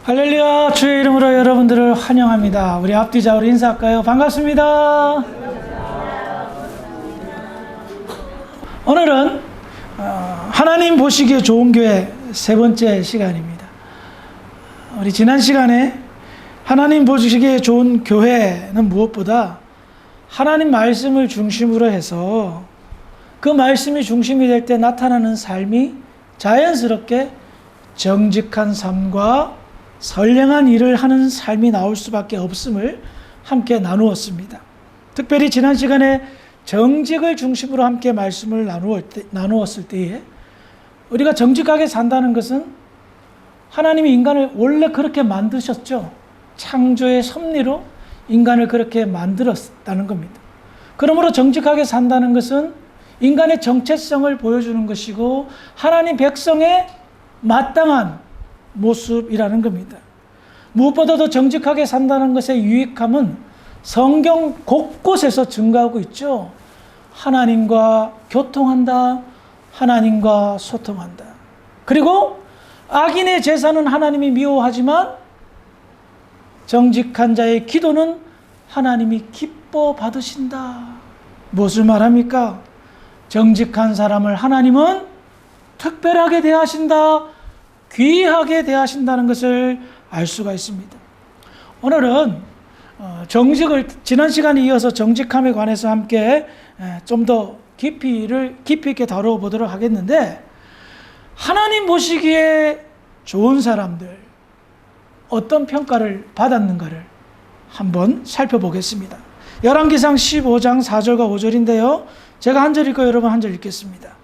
할렐루야, 주의 이름으로 여러분들을 환영합니다. 우리 앞뒤좌우로 인사할까요? 반갑습니다. 오늘은 하나님 보시기에 좋은 교회 세 번째 시간입니다. 우리 지난 시간에 하나님 보시기에 좋은 교회는 무엇보다 하나님 말씀을 중심으로 해서 그 말씀이 중심이 될 때 나타나는 삶이 자연스럽게 정직한 삶과 선량한 일을 하는 삶이 나올 수밖에 없음을 함께 나누었습니다. 특별히 지난 시간에 정직을 중심으로 함께 말씀을 나누었을 때에 우리가 정직하게 산다는 것은 하나님이 인간을 원래 그렇게 만드셨죠. 창조의 섭리로 인간을 그렇게 만들었다는 겁니다. 그러므로 정직하게 산다는 것은 인간의 정체성을 보여주는 것이고 하나님 백성의 마땅한 모습이라는 겁니다. 무엇보다도 정직하게 산다는 것의 유익함은 성경 곳곳에서 증가하고 있죠. 하나님과 교통한다, 하나님과 소통한다. 그리고 악인의 제사는 하나님이 미워하지만 정직한 자의 기도는 하나님이 기뻐 받으신다. 무엇을 말합니까? 정직한 사람을 하나님은 특별하게 대하신다, 귀하게 대하신다는 것을 알 수가 있습니다. 오늘은 정직을 지난 시간에 이어서 정직함에 관해서 함께 좀 더 깊이 있게 다루어 보도록 하겠는데, 하나님 보시기에 좋은 사람들 어떤 평가를 받았는가를 한번 살펴보겠습니다. 열왕기상 15장 4절과 5절인데요. 제가 한 절 읽고 여러분 한 절 읽겠습니다.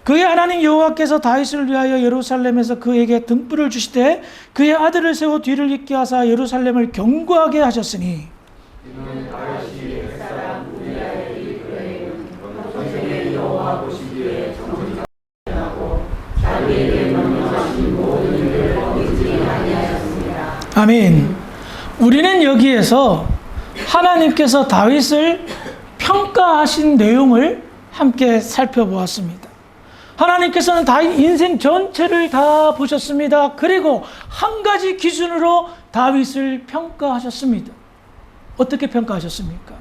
그의 하나님 여호와께서 다윗을 위하여 예루살렘에서 그에게 등불을 주시되 그의 아들을 세워 뒤를 잇게 하사 예루살렘을 견고하게 하셨으니 이는 다윗이 옛사람 우리아의 일을 평생에 여호와 보시기에 정직하고 자기에게 명령하신 모든 일을 어기지 아니하셨습니다. 아멘. 우리는 여기에서 하나님께서 다윗을 평가하신 내용을 함께 살펴보았습니다. 하나님께서는 다윗 인생 전체를 다 보셨습니다. 그리고 한 가지 기준으로 다윗을 평가하셨습니다. 어떻게 평가하셨습니까?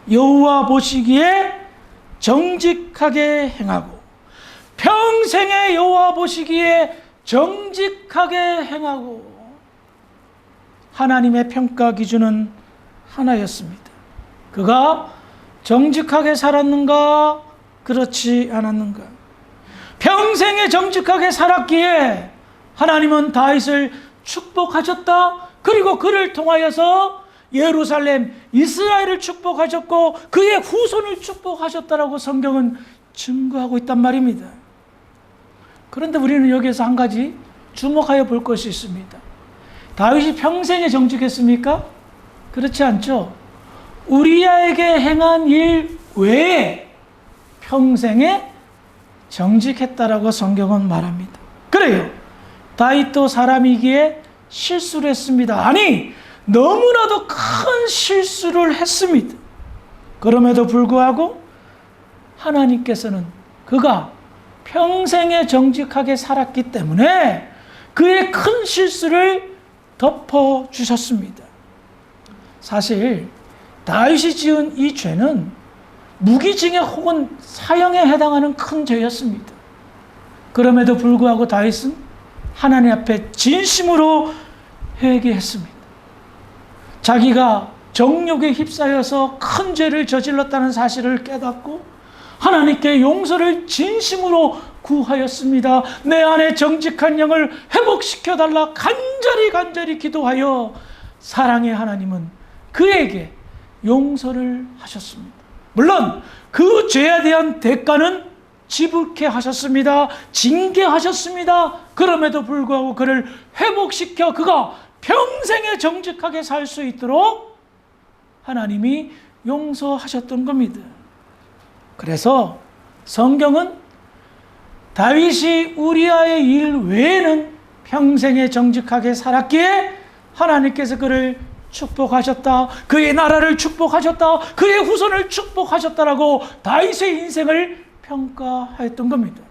여호와 보시기에 정직하게 행하고, 평생에 여호와 보시기에 정직하게 행하고. 하나님의 평가 기준은 하나였습니다. 그가 정직하게 살았는가, 그렇지 않았는가. 평생에 정직하게 살았기에 하나님은 다윗을 축복하셨다. 그리고 그를 통하여서 예루살렘, 이스라엘을 축복하셨고 그의 후손을 축복하셨다라고 성경은 증거하고 있단 말입니다. 그런데 우리는 여기에서 한 가지 주목하여 볼 것이 있습니다. 다윗이 평생에 정직했습니까? 그렇지 않죠. 우리아에게 행한 일 외에 평생에 정직했다라고 성경은 말합니다. 그래요. 다윗도 사람이기에 실수를 했습니다. 아니, 너무나도 큰 실수를 했습니다. 그럼에도 불구하고 하나님께서는 그가 평생에 정직하게 살았기 때문에 그의 큰 실수를 덮어주셨습니다. 사실 다윗이 지은 이 죄는 무기징역 혹은 사형에 해당하는 큰 죄였습니다. 그럼에도 불구하고 다윗은 하나님 앞에 진심으로 회개했습니다. 자기가 정욕에 휩싸여서 큰 죄를 저질렀다는 사실을 깨닫고 하나님께 용서를 진심으로 구하였습니다. 내 안에 정직한 영을 회복시켜달라 간절히 기도하여 사랑의 하나님은 그에게 용서를 하셨습니다. 물론 그 죄에 대한 대가는 지불케 하셨습니다. 징계하셨습니다. 그럼에도 불구하고 그를 회복시켜 그가 평생에 정직하게 살 수 있도록 하나님이 용서하셨던 겁니다. 그래서 성경은 다윗이 우리아의 일 외에는 평생에 정직하게 살았기에 하나님께서 그를 축복하셨다. 그의 나라를 축복하셨다. 그의 후손을 축복하셨다라고 다윗의 인생을 평가하였던 겁니다.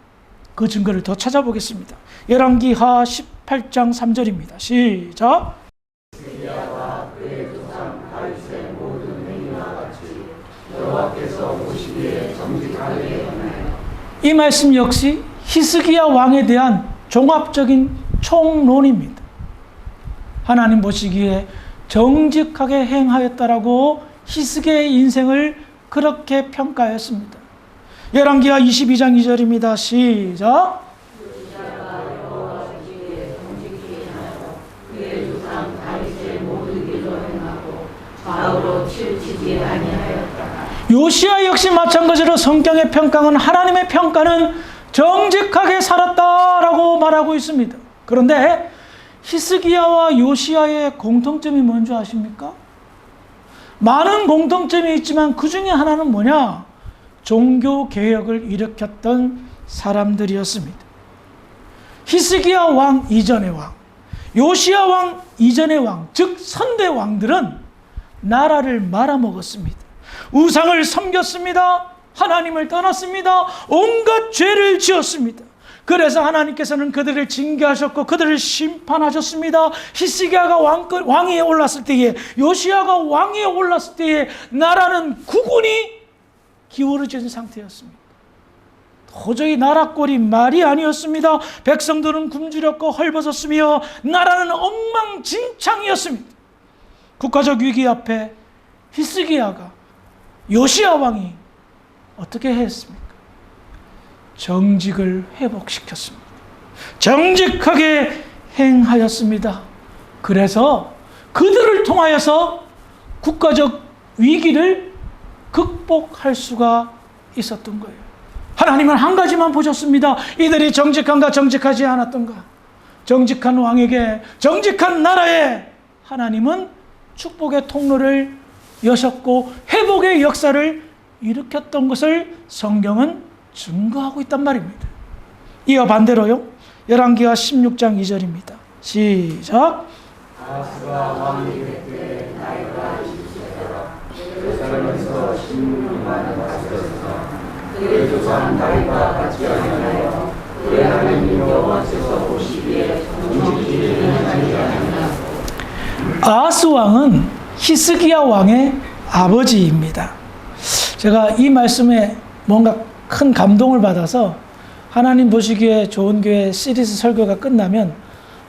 그 증거를 더 찾아보겠습니다. 열왕기하 8장 3절입니다. 시작. 이 말씀 역시 히스기야 왕에 대한 종합적인 총론입니다. 하나님 보시기에 정직하게 행하였다라고 히스기야의 인생을 그렇게 평가했습니다. 열왕기하 22장 2절입니다. 시작. 요시야 역시 마찬가지로 성경의 평가는, 하나님의 평가는 정직하게 살았다라고 말하고 있습니다. 그런데 히스기야와 요시야의 공통점이 뭔지 아십니까? 많은 공통점이 있지만 그 중에 하나는 뭐냐? 종교 개혁을 일으켰던 사람들이었습니다. 히스기야 왕 이전의 왕, 요시야 왕 이전의 왕, 즉 선대 왕들은 나라를 말아먹었습니다. 우상을 섬겼습니다. 하나님을 떠났습니다. 온갖 죄를 지었습니다. 그래서 하나님께서는 그들을 징계하셨고 그들을 심판하셨습니다. 히스기야가 왕위에 올랐을 때에, 요시야가 왕위에 올랐을 때에 나라는 국운이 기울어진 상태였습니다. 도저히 나라 꼴이 말이 아니었습니다. 백성들은 굶주렸고 헐벗었으며 나라는 엉망진창이었습니다. 국가적 위기 앞에 히스기야가, 요시야 왕이 어떻게 했습니까? 정직을 회복시켰습니다. 정직하게 행하였습니다. 그래서 그들을 통하여서 국가적 위기를 극복할 수가 있었던 거예요. 하나님은 한 가지만 보셨습니다. 이들이 정직한가 정직하지 않았던가. 정직한 왕에게, 정직한 나라에 하나님은 축복의 통로를 여셨고 회복의 역사를 일으켰던 것을 성경은 증거하고 있단 말입니다. 이어 반대로요, 열왕기하 16장 2절입니다. 시작. 아하스가 왕이 될 때 나이가 20세라 예루살렘에서 16년만 다스렸으나 그의 조상 나이가 같지 아니하여 그의 하나님 여호와께서 보시기에 정직히 행하지 아니하였다. 아하스 왕은 히스기야 왕의 아버지입니다. 제가 이 말씀에 뭔가 큰 감동을 받아서 하나님 보시기에 좋은 교회 시리즈 설교가 끝나면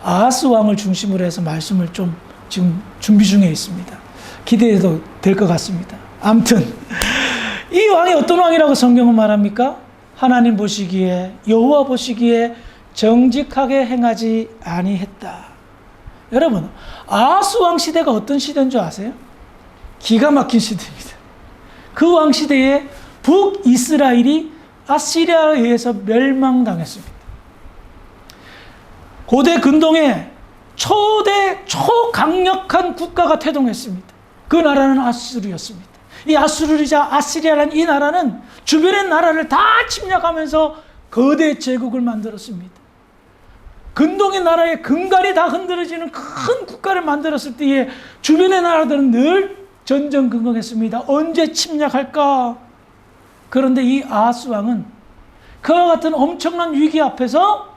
아하스 왕을 중심으로 해서 말씀을 좀 지금 준비 중에 있습니다. 기대해도 될 것 같습니다. 아무튼 이 왕이 어떤 왕이라고 성경은 말합니까? 하나님 보시기에, 여호와 보시기에 정직하게 행하지 아니했다. 여러분, 아하스 왕 시대가 어떤 시대인 줄 아세요? 기가 막힌 시대입니다. 그 왕 시대에 북이스라엘이 아시리아에 의해서 멸망당했습니다. 고대 근동에 초강력한 국가가 태동했습니다. 그 나라는 아수르였습니다. 이 아수르이자 아시리아라는 이 나라는 주변의 나라를 다 침략하면서 거대 제국을 만들었습니다. 근동의 나라의 근간이 다 흔들어지는 큰 국가를 만들었을 때에 주변의 나라들은 늘 전전긍긍했습니다. 언제 침략할까? 그런데 이 아하스 왕은 그와 같은 엄청난 위기 앞에서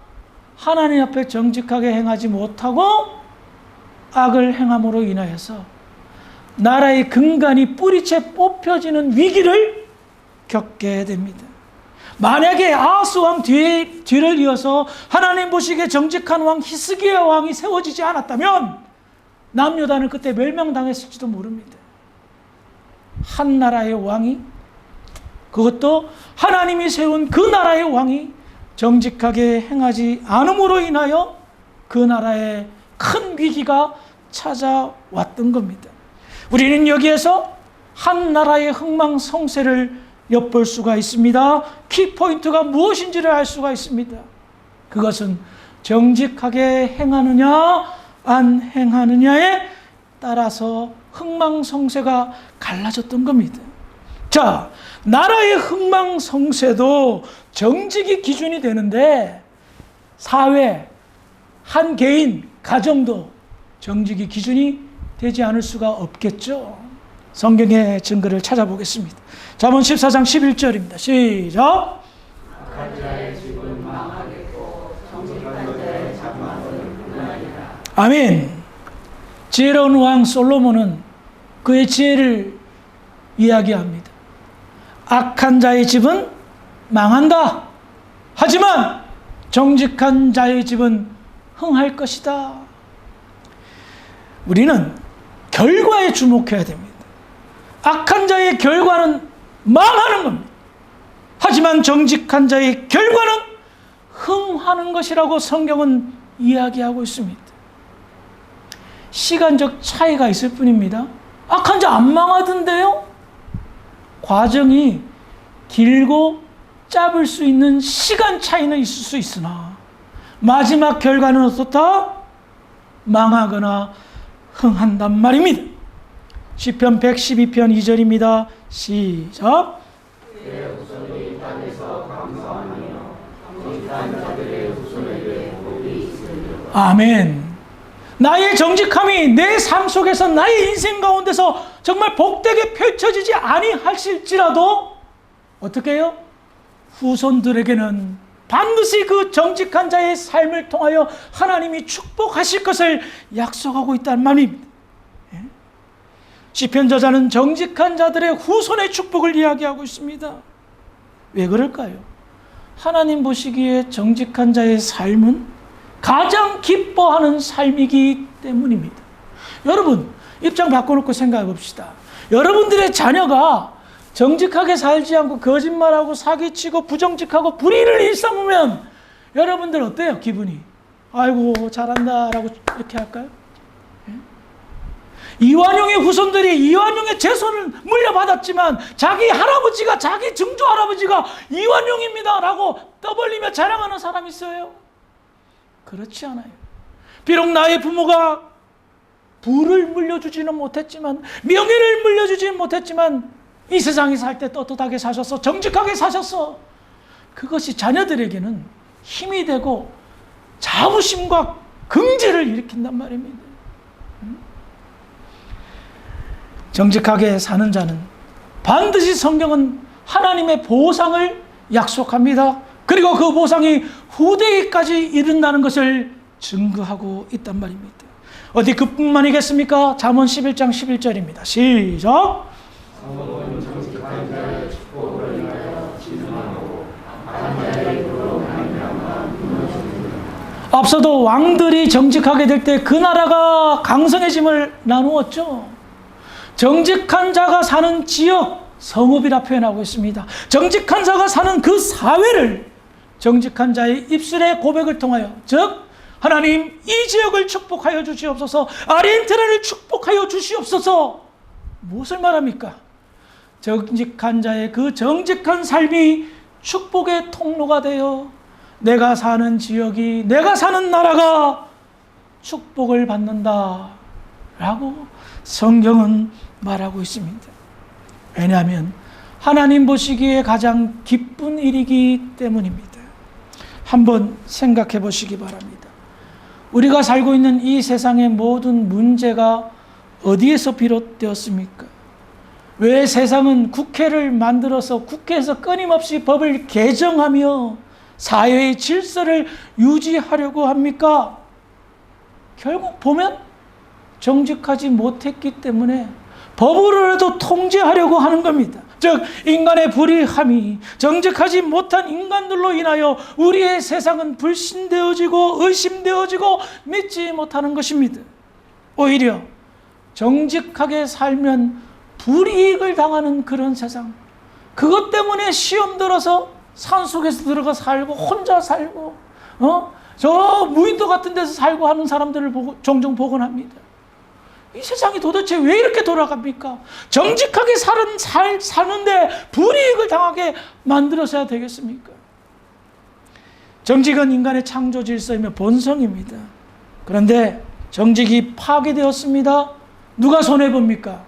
하나님 앞에 정직하게 행하지 못하고 악을 행함으로 인하여서 나라의 근간이 뿌리채 뽑혀지는 위기를 겪게 됩니다. 만약에 아하스 왕 뒤를 이어서 하나님 보시기에 정직한 왕 히스기야 왕이 세워지지 않았다면 남유다는 그때 멸망당했을지도 모릅니다. 한 나라의 왕이, 그것도 하나님이 세운 그 나라의 왕이 정직하게 행하지 않음으로 인하여 그 나라에 큰 위기가 찾아왔던 겁니다. 우리는 여기에서 한 나라의 흥망성쇠를 엿볼 수가 있습니다. 키포인트가 무엇인지를 알 수가 있습니다. 그것은 정직하게 행하느냐 안 행하느냐에 따라서 흥망성쇠가 갈라졌던 겁니다. 자, 나라의 흥망성쇠도 정직이 기준이 되는데 사회, 한 개인, 가정도 정직이 기준이 되지 않을 수가 없겠죠. 성경의 증거를 찾아보겠습니다. 잠언 14장 11절입니다. 시작. 악한 자의 집은 망하겠고 정직한 자의 자만은 아멘. 지혜로운 왕 솔로몬은 그의 지혜를 이야기합니다. 악한 자의 집은 망한다. 하지만 정직한 자의 집은 흥할 것이다. 우리는 결과에 주목해야 됩니다. 악한 자의 결과는 망하는 겁니다. 하지만 정직한 자의 결과는 흥하는 것이라고 성경은 이야기하고 있습니다. 시간적 차이가 있을 뿐입니다. 악한 자 안 망하던데요? 과정이 길고 짧을 수 있는 시간 차이는 있을 수 있으나 마지막 결과는 어떻다? 망하거나 흥한단 말입니다. 시편 112편 2절입니다. 시작. 아멘. 나의 정직함이 내 삶 속에서 나의 인생 가운데서 정말 복되게 펼쳐지지 아니하실지라도 어떻게 해요? 후손들에게는 반드시 그 정직한 자의 삶을 통하여 하나님이 축복하실 것을 약속하고 있다는 말입니다. 시편 저자는 정직한 자들의 후손의 축복을 이야기하고 있습니다. 왜 그럴까요? 하나님 보시기에 정직한 자의 삶은 가장 기뻐하는 삶이기 때문입니다. 여러분, 입장 바꿔놓고 생각해 봅시다. 여러분들의 자녀가 정직하게 살지 않고 거짓말하고 사기치고 부정직하고 불의를 일삼으면 여러분들 어때요? 기분이? 아이고 잘한다 라고 이렇게 할까요? 이완용의 후손들이 이완용의 재산을 물려받았지만 자기 할아버지가, 자기 증조 할아버지가 이완용입니다 라고 떠벌리며 자랑하는 사람이 있어요? 그렇지 않아요. 비록 나의 부모가 부를 물려주지는 못했지만, 명예를 물려주지는 못했지만 이 세상에 살 때 떳떳하게 사셨어, 정직하게 사셨어. 그것이 자녀들에게는 힘이 되고 자부심과 긍지를 일으킨단 말입니다. 정직하게 사는 자는 반드시 성경은 하나님의 보상을 약속합니다. 그리고 그 보상이 후대에까지 이른다는 것을 증거하고 있단 말입니다. 어디 그뿐만이겠습니까? 잠언 11장 11절입니다. 시작. 앞서도 왕들이 정직하게 될 때 그 나라가 강성해짐을 나누었죠. 정직한 자가 사는 지역, 성읍이라 표현하고 있습니다. 정직한 자가 사는 그 사회를 정직한 자의 입술의 고백을 통하여, 즉 하나님 이 지역을 축복하여 주시옵소서, 아르헨티나를 축복하여 주시옵소서. 무엇을 말합니까? 정직한 자의 그 정직한 삶이 축복의 통로가 되어 내가 사는 지역이, 내가 사는 나라가 축복을 받는다 라고 성경은 말하고 있습니다. 왜냐하면 하나님 보시기에 가장 기쁜 일이기 때문입니다. 한번 생각해 보시기 바랍니다. 우리가 살고 있는 이 세상의 모든 문제가 어디에서 비롯되었습니까? 왜 세상은 국회를 만들어서 국회에서 끊임없이 법을 개정하며 사회의 질서를 유지하려고 합니까? 결국 보면 정직하지 못했기 때문에 법으로라도 통제하려고 하는 겁니다. 즉 인간의 불의함이 정직하지 못한 인간들로 인하여 우리의 세상은 불신되어지고 의심되어지고 믿지 못하는 것입니다. 오히려 정직하게 살면 불이익을 당하는 그런 세상, 그것 때문에 시험 들어서 산속에서 들어가 살고 혼자 살고 저 무인도 같은 데서 살고 하는 사람들을 종종 보곤 합니다. 이 세상이 도대체 왜 이렇게 돌아갑니까? 정직하게 사는데 불이익을 당하게 만들어서야 되겠습니까? 정직은 인간의 창조 질서이며 본성입니다. 그런데 정직이 파괴되었습니다. 누가 손해봅니까?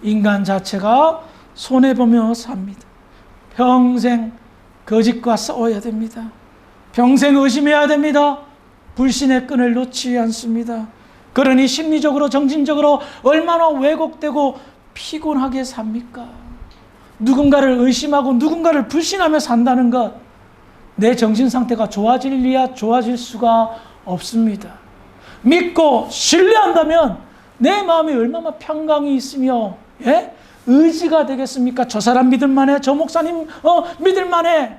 인간 자체가 손해보며 삽니다. 평생 거짓과 싸워야 됩니다. 평생 의심해야 됩니다. 불신의 끈을 놓지 않습니다. 그러니 심리적으로 정신적으로 얼마나 왜곡되고 피곤하게 삽니까? 누군가를 의심하고 누군가를 불신하며 산다는 것, 내 정신 상태가 좋아질 리야 좋아질 수가 없습니다. 믿고 신뢰한다면 내 마음에 얼마나 평강이 있으며 의지가 되겠습니까? 저 사람 믿을만해, 저 목사님 믿을만해.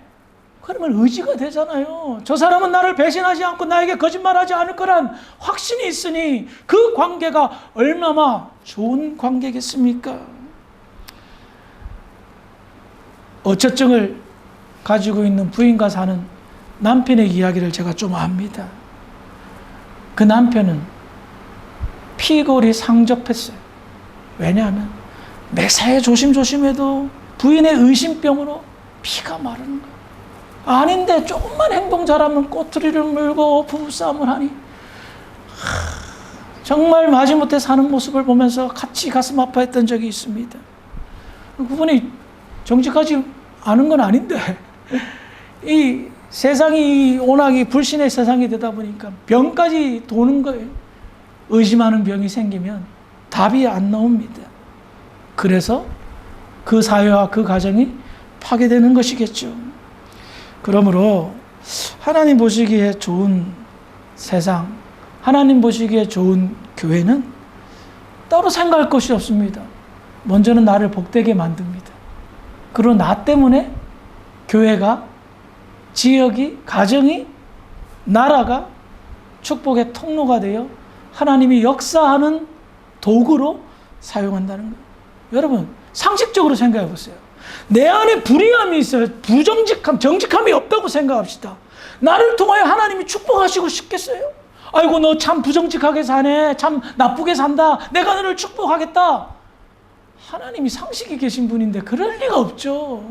그러면 의지가 되잖아요. 저 사람은 나를 배신하지 않고 나에게 거짓말하지 않을 거란 확신이 있으니 그 관계가 얼마나 좋은 관계겠습니까? 어처증을 가지고 있는 부인과 사는 남편의 이야기를 제가 좀 압니다. 그 남편은 피골이 상접했어요. 왜냐하면 매사에 조심조심해도 부인의 의심병으로 피가 마르는 거예요. 아닌데 조금만 행동 잘하면 꼬투리를 물고 부부싸움을 하니 정말 마지못해 사는 모습을 보면서 같이 가슴 아파했던 적이 있습니다. 그분이 정직하지 않은 건 아닌데 이 세상이 워낙 불신의 세상이 되다 보니까 병까지 도는 거예요. 의심하는 병이 생기면 답이 안 나옵니다. 그래서 그 사회와 그 가정이 파괴되는 것이겠죠. 그러므로 하나님 보시기에 좋은 세상, 하나님 보시기에 좋은 교회는 따로 생각할 것이 없습니다. 먼저는 나를 복되게 만듭니다. 그리고 나 때문에 교회가, 지역이, 가정이, 나라가 축복의 통로가 되어 하나님이 역사하는 도구로 사용한다는 거예요. 여러분, 상식적으로 생각해 보세요. 내 안에 불의함이 있어요. 정직함이 없다고 생각합시다. 나를 통하여 하나님이 축복하시고 싶겠어요? 아이고, 너 참 부정직하게 사네. 참 나쁘게 산다. 내가 너를 축복하겠다. 하나님이 상식이 계신 분인데 그럴 리가 없죠.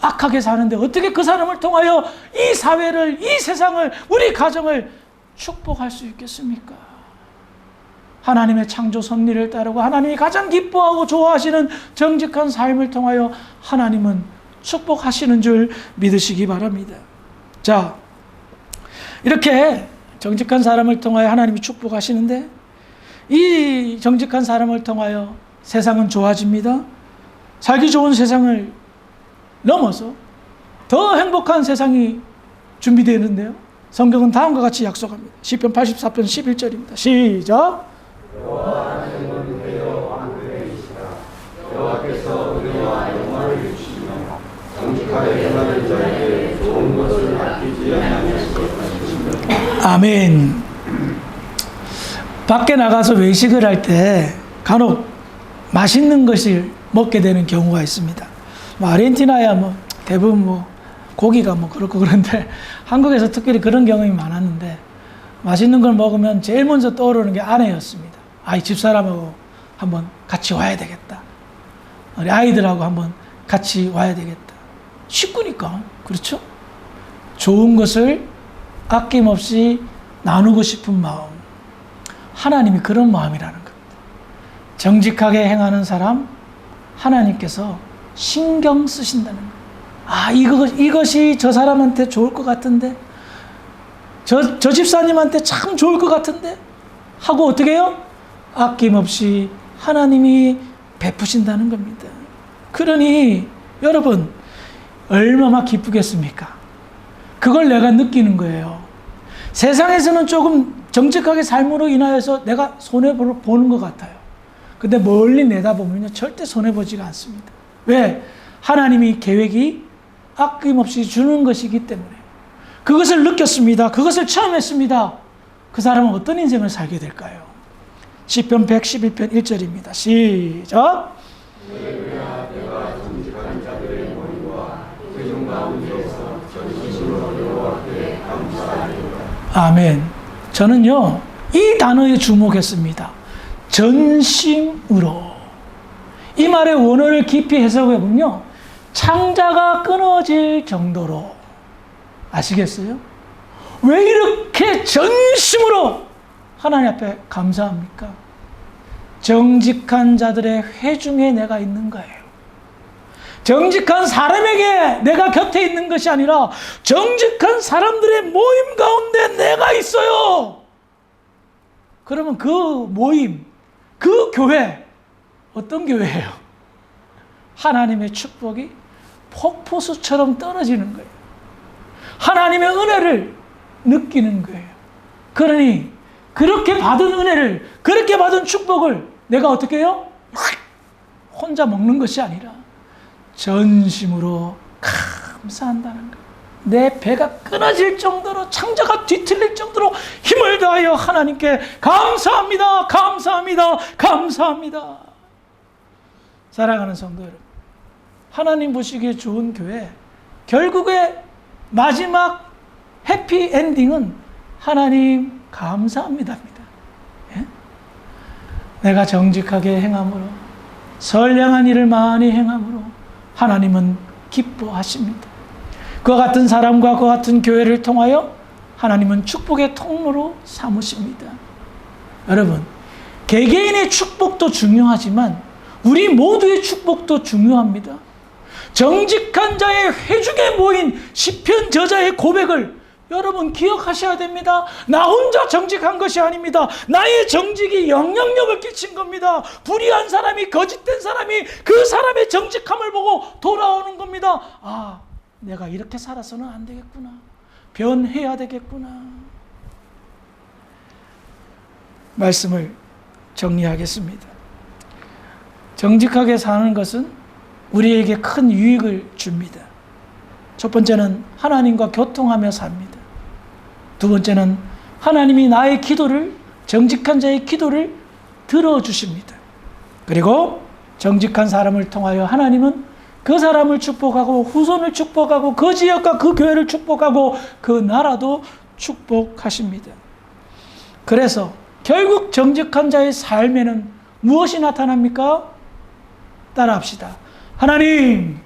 악하게 사는데 어떻게 그 사람을 통하여 이 사회를, 이 세상을, 우리 가정을 축복할 수 있겠습니까? 하나님의 창조 섭리를 따르고 하나님이 가장 기뻐하고 좋아하시는 정직한 삶을 통하여 하나님은 축복하시는 줄 믿으시기 바랍니다. 자, 이렇게 정직한 사람을 통하여 하나님이 축복하시는데 이 정직한 사람을 통하여 세상은 좋아집니다. 살기 좋은 세상을 넘어서 더 행복한 세상이 준비되는데요. 성경은 다음과 같이 약속합니다. 시편 84편 11절입니다. 시작. 여호와는 은혜여 왕들이시라. 여호와께서 은혜와 영광을 주시며 정직하게 행하는 자에게 좋은 것을 아끼지 아니하실 것이시며. 아멘. 밖에 나가서 외식을 할 때 간혹 맛있는 것을 먹게 되는 경우가 있습니다. 아르헨티나야 대부분 고기가 그렇고 그런데 한국에서 특별히 그런 경험이 많았는데 맛있는 걸 먹으면 제일 먼저 떠오르는 게 아내였습니다. 집사람하고 한번 같이 와야 되겠다. 우리 아이들하고 한번 같이 와야 되겠다. 식구니까. 그렇죠? 좋은 것을 아낌없이 나누고 싶은 마음. 하나님이 그런 마음이라는 겁니다. 정직하게 행하는 사람, 하나님께서 신경 쓰신다는 거예요. 이것이 저 사람한테 좋을 것 같은데, 저 집사님한테 참 좋을 것 같은데 하고 어떻게 해요? 아낌없이 하나님이 베푸신다는 겁니다. 그러니 여러분 얼마나 기쁘겠습니까? 그걸 내가 느끼는 거예요. 세상에서는 조금 정직하게 삶으로 인하여서 내가 손해보는 것 같아요. 근데 멀리 내다보면요 절대 손해보지가 않습니다. 왜? 하나님이 계획이 아낌없이 주는 것이기 때문에. 그것을 느꼈습니다. 그것을 체험했습니다. 그 사람은 어떤 인생을 살게 될까요? 시편 111편 1절입니다. 시작. 내가 정직한 자들의 머리와 회중 가운데서 전심으로 여호와께 감사하리로다. 아멘. 저는요 이 단어에 주목했습니다. 전심으로. 이 말의 원어를 깊이 해석해보면요 창자가 끊어질 정도로. 아시겠어요? 왜 이렇게 전심으로 하나님 앞에 감사합니까? 정직한 자들의 회중에 내가 있는 거예요. 정직한 사람에게 내가 곁에 있는 것이 아니라 정직한 사람들의 모임 가운데 내가 있어요. 그러면 그 모임, 그 교회 어떤 교회예요? 하나님의 축복이 폭포수처럼 떨어지는 거예요. 하나님의 은혜를 느끼는 거예요. 그러니 그렇게 받은 은혜를, 그렇게 받은 축복을 내가 어떻게 해요? 혼자 먹는 것이 아니라 전심으로 감사한다는 거예요. 내 배가 끊어질 정도로, 창자가 뒤틀릴 정도로 힘을 다하여 하나님께 감사합니다, 감사합니다, 감사합니다. 사랑하는 성도 여러분, 하나님 보시기에 좋은 교회, 결국에 마지막 해피엔딩은 하나님 감사합니다입니다. 예? 내가 정직하게 행함으로, 선량한 일을 많이 행함으로 하나님은 기뻐하십니다. 그와 같은 사람과 그와 같은 교회를 통하여 하나님은 축복의 통로로 삼으십니다. 여러분, 개개인의 축복도 중요하지만 우리 모두의 축복도 중요합니다. 정직한 자의 회중에 모인 시편 저자의 고백을 여러분 기억하셔야 됩니다. 나 혼자 정직한 것이 아닙니다. 나의 정직이 영향력을 끼친 겁니다. 불의한 사람이, 거짓된 사람이 그 사람의 정직함을 보고 돌아오는 겁니다. 아, 내가 이렇게 살아서는 안 되겠구나. 변해야 되겠구나. 말씀을 정리하겠습니다. 정직하게 사는 것은 우리에게 큰 유익을 줍니다. 첫 번째는 하나님과 교통하며 삽니다. 두 번째는 하나님이 나의 기도를, 정직한 자의 기도를 들어주십니다. 그리고 정직한 사람을 통하여 하나님은 그 사람을 축복하고 후손을 축복하고 그 지역과 그 교회를 축복하고 그 나라도 축복하십니다. 그래서 결국 정직한 자의 삶에는 무엇이 나타납니까? 따라합시다. 하나님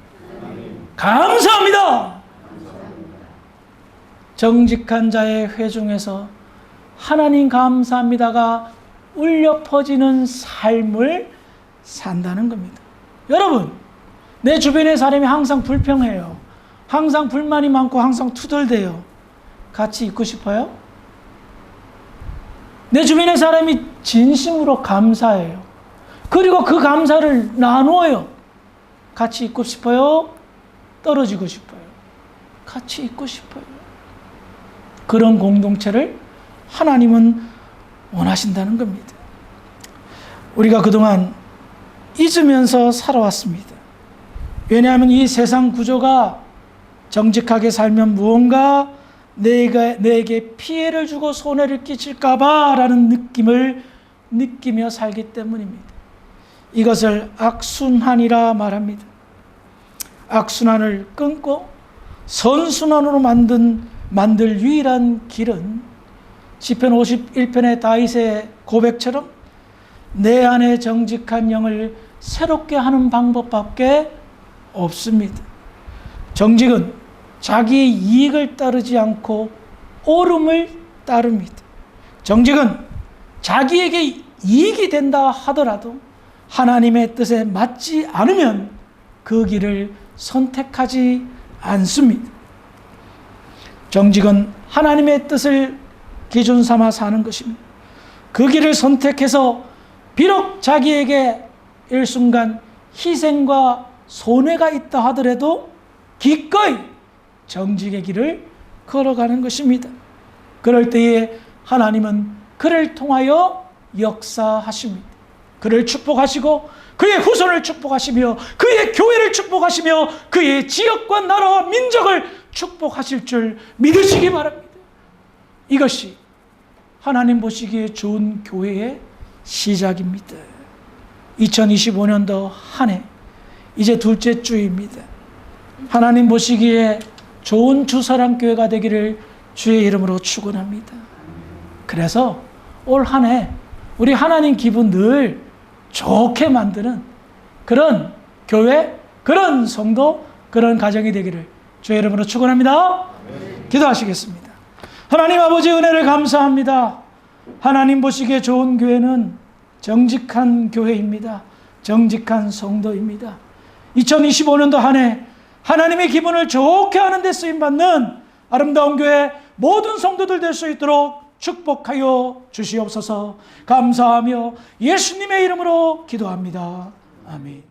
감사합니다. 정직한 자의 회중에서 하나님 감사합니다가 울려 퍼지는 삶을 산다는 겁니다. 여러분, 내 주변의 사람이 항상 불평해요. 항상 불만이 많고 항상 투덜대요. 같이 있고 싶어요? 내 주변의 사람이 진심으로 감사해요. 그리고 그 감사를 나누어요. 같이 있고 싶어요? 떨어지고 싶어요? 같이 있고 싶어요. 그런 공동체를 하나님은 원하신다는 겁니다. 우리가 그동안 잊으면서 살아왔습니다. 왜냐하면 이 세상 구조가 정직하게 살면 무언가 내게 피해를 주고 손해를 끼칠까봐 라는 느낌을 느끼며 살기 때문입니다. 이것을 악순환이라 말합니다. 악순환을 끊고 선순환으로 만들 유일한 길은 시편 51편의 다윗의 고백처럼 내 안에 정직한 영을 새롭게 하는 방법밖에 없습니다. 정직은 자기의 이익을 따르지 않고 옳음을 따릅니다. 정직은 자기에게 이익이 된다 하더라도 하나님의 뜻에 맞지 않으면 그 길을 선택하지 않습니다. 정직은 하나님의 뜻을 기준 삼아 사는 것입니다. 그 길을 선택해서 비록 자기에게 일순간 희생과 손해가 있다 하더라도 기꺼이 정직의 길을 걸어가는 것입니다. 그럴 때에 하나님은 그를 통하여 역사하십니다. 그를 축복하시고 그의 후손을 축복하시며 그의 교회를 축복하시며 그의 지역과 나라와 민족을 축복하실 줄 믿으시기 바랍니다. 이것이 하나님 보시기에 좋은 교회의 시작입니다. 2025년도 한 해 이제 둘째 주입니다. 하나님 보시기에 좋은 주사랑교회가 되기를 주의 이름으로 축원합니다. 그래서 올 한 해 우리 하나님 기분 늘 좋게 만드는 그런 교회, 그런 성도, 그런 가정이 되기를 주의 이름으로 축원합니다. 기도하시겠습니다. 하나님 아버지 은혜를 감사합니다. 하나님 보시기에 좋은 교회는 정직한 교회입니다. 정직한 성도입니다. 2025년도 한 해 하나님의 기분을 좋게 하는 데 쓰임받는 아름다운 교회 모든 성도들 될 수 있도록 축복하여 주시옵소서. 감사하며 예수님의 이름으로 기도합니다. 아멘.